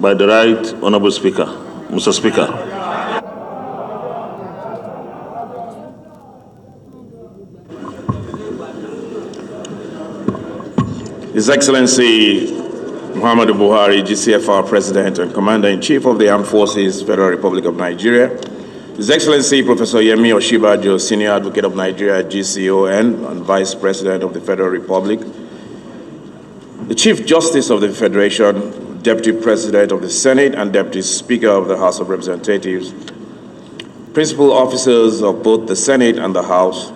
By the right honorable speaker. Mr. Speaker. His Excellency Muhammadu Buhari, GCFR President and Commander-in-Chief of the Armed Forces, Federal Republic of Nigeria, His Excellency Professor Yemi Oshibajo, Senior Advocate of Nigeria, GCON, and Vice President of the Federal Republic, the Chief Justice of the Federation, Deputy President of the Senate, and Deputy Speaker of the House of Representatives, principal officers of both the Senate and the House,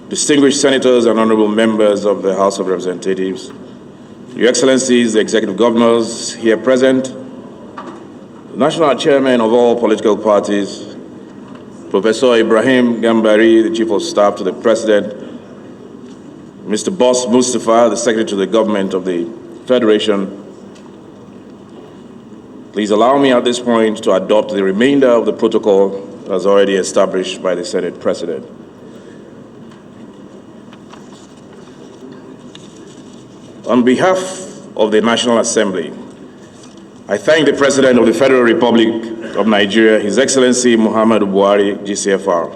distinguished senators and honorable members of the House of Representatives, Your Excellencies, the Executive Governors here present, the National Chairman of all political parties, Professor Ibrahim Gambari, the Chief of Staff to the President, Mr. Boss Mustafa, the Secretary to the Government of the Federation. Please allow me at this point to adopt the remainder of the protocol as already established by the Senate President. On behalf of the National Assembly, I thank the President of the Federal Republic of Nigeria, His Excellency Muhammadu Buhari, GCFR,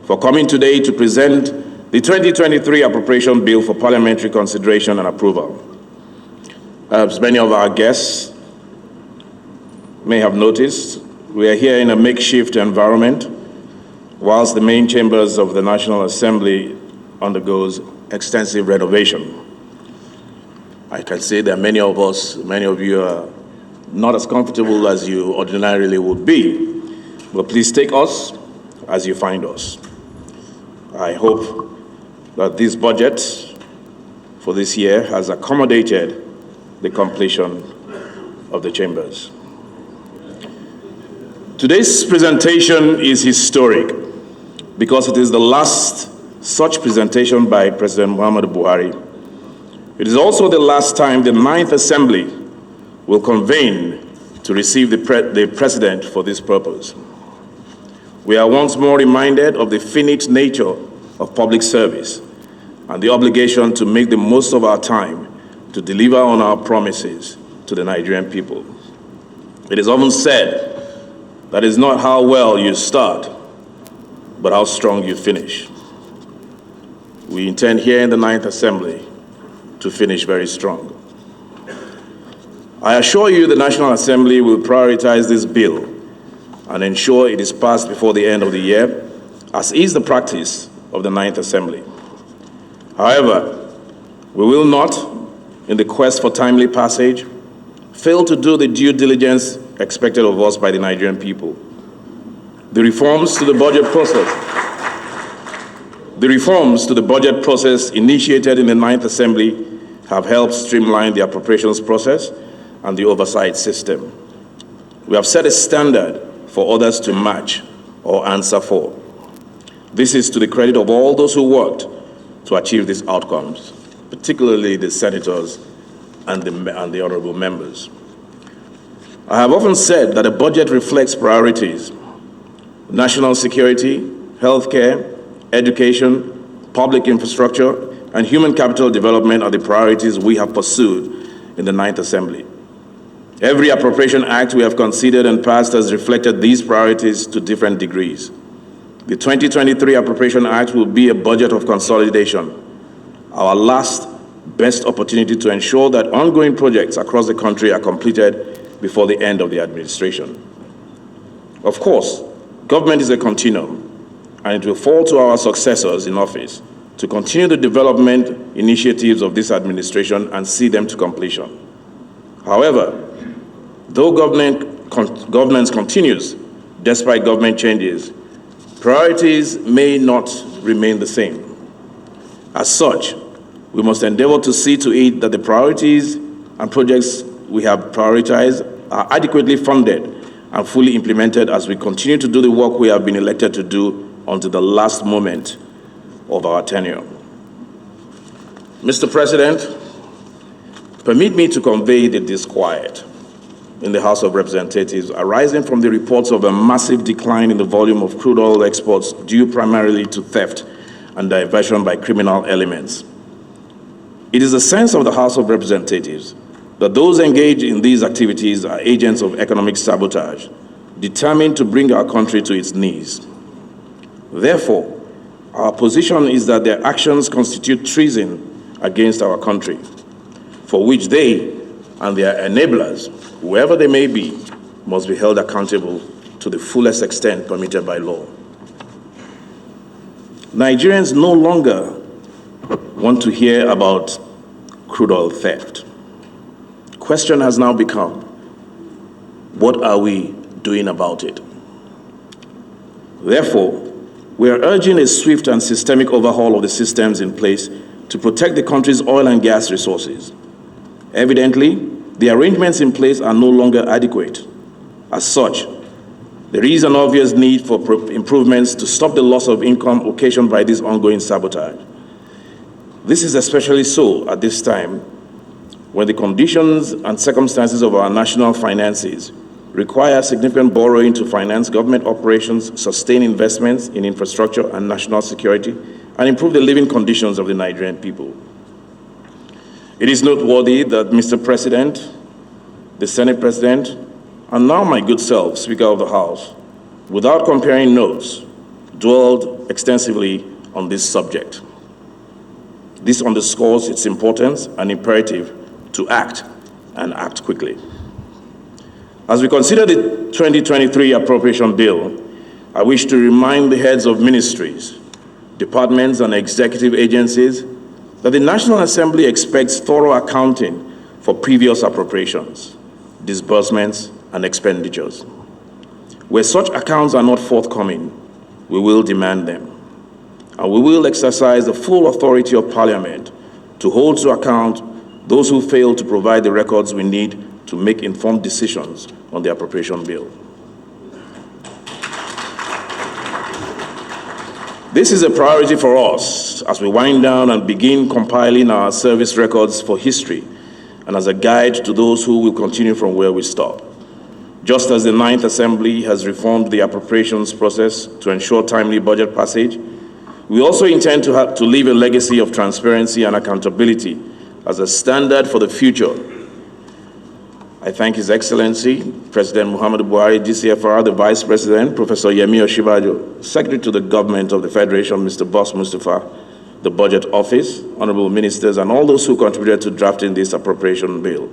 for coming today to present the 2023 Appropriation Bill for parliamentary consideration and approval. As many of our guests may have noticed, we are here in a makeshift environment whilst the main chambers of the National Assembly undergoes extensive renovation. I can say that many of you are not as comfortable as you ordinarily would be, but please take us as you find us. I hope that this budget for this year has accommodated the completion of the chambers. Today's presentation is historic because it is the last such presentation by President Muhammadu Buhari. It is also the last time the 9th Assembly will convene to receive the President for this purpose. We are once more reminded of the finite nature of public service and the obligation to make the most of our time to deliver on our promises to the Nigerian people. It is often said that it's not how well you start, but how strong you finish. We intend here in the 9th Assembly to finish very strong. I assure you the National Assembly will prioritize this bill and ensure it is passed before the end of the year, as is the practice of the 9th Assembly. However, we will not, in the quest for timely passage, fail to do the due diligence expected of us by the Nigerian people. The reforms to the budget process initiated in the 9th Assembly have helped streamline the appropriations process and the oversight system. We have set a standard for others to match or answer for. This is to the credit of all those who worked to achieve these outcomes, particularly the senators and the honorable members. I have often said that a budget reflects priorities: national security, healthcare, education, public infrastructure, and human capital development are the priorities we have pursued in the 9th Assembly. Every appropriation act we have considered and passed has reflected these priorities to different degrees. The 2023 Appropriation Act will be a budget of consolidation, our last best opportunity to ensure that ongoing projects across the country are completed before the end of the administration. Of course, government is a continuum, and it will fall to our successors in office to continue the development initiatives of this administration and see them to completion. However, though governance continues despite government changes, priorities may not remain the same. As such, we must endeavor to see to it that the priorities and projects we have prioritized are adequately funded and fully implemented as we continue to do the work we have been elected to do until the last moment of our tenure. Mr. President, permit me to convey the disquiet in the House of Representatives arising from the reports of a massive decline in the volume of crude oil exports due primarily to theft and diversion by criminal elements. It is the sense of the House of Representatives that those engaged in these activities are agents of economic sabotage, determined to bring our country to its knees. Therefore, our position is that their actions constitute treason against our country, for which they and their enablers, whoever they may be, must be held accountable to the fullest extent permitted by law. Nigerians no longer want to hear about crude oil theft. The question has now become, what are we doing about it? Therefore, we are urging a swift and systemic overhaul of the systems in place to protect the country's oil and gas resources. Evidently, the arrangements in place are no longer adequate. As such, there is an obvious need for improvements to stop the loss of income occasioned by this ongoing sabotage. This is especially so at this time when the conditions and circumstances of our national finances require significant borrowing to finance government operations, sustain investments in infrastructure and national security, and improve the living conditions of the Nigerian people. It is noteworthy that Mr. President, the Senate President, and now my good self, Speaker of the House, without comparing notes, dwelled extensively on this subject. This underscores its importance and imperative to act, and act quickly. As we consider the 2023 Appropriation Bill, I wish to remind the heads of ministries, departments, and executive agencies that the National Assembly expects thorough accounting for previous appropriations, disbursements, and expenditures. Where such accounts are not forthcoming, we will demand them. And we will exercise the full authority of Parliament to hold to account those who fail to provide the records we need to make informed decisions on the Appropriation Bill. This is a priority for us as we wind down and begin compiling our service records for history and as a guide to those who will continue from where we stop. Just as the Ninth Assembly has reformed the appropriations process to ensure timely budget passage, we also intend to leave a legacy of transparency and accountability as a standard for the future. I thank His Excellency, President Muhammadu Buhari, GCFR, the Vice President, Professor Yemi Osinbajo, Secretary to the Government of the Federation, Mr. Boss Mustapha, the Budget Office, Honorable Ministers, and all those who contributed to drafting this appropriation bill.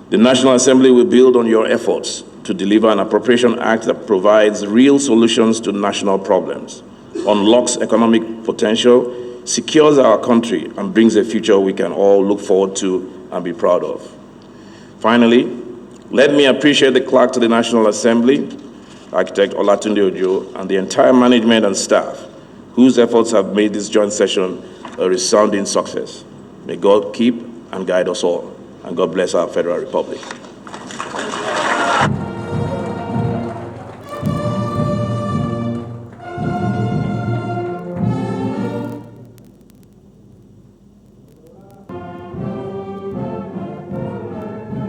The National Assembly will build on your efforts to deliver an Appropriation Act that provides real solutions to national problems, unlocks economic potential, secures our country, and brings a future we can all look forward to and be proud of. Finally, let me appreciate the Clerk to the National Assembly, Architect Olatunde Ojo, and the entire management and staff whose efforts have made this joint session a resounding success. May God keep and guide us all, and God bless our Federal Republic.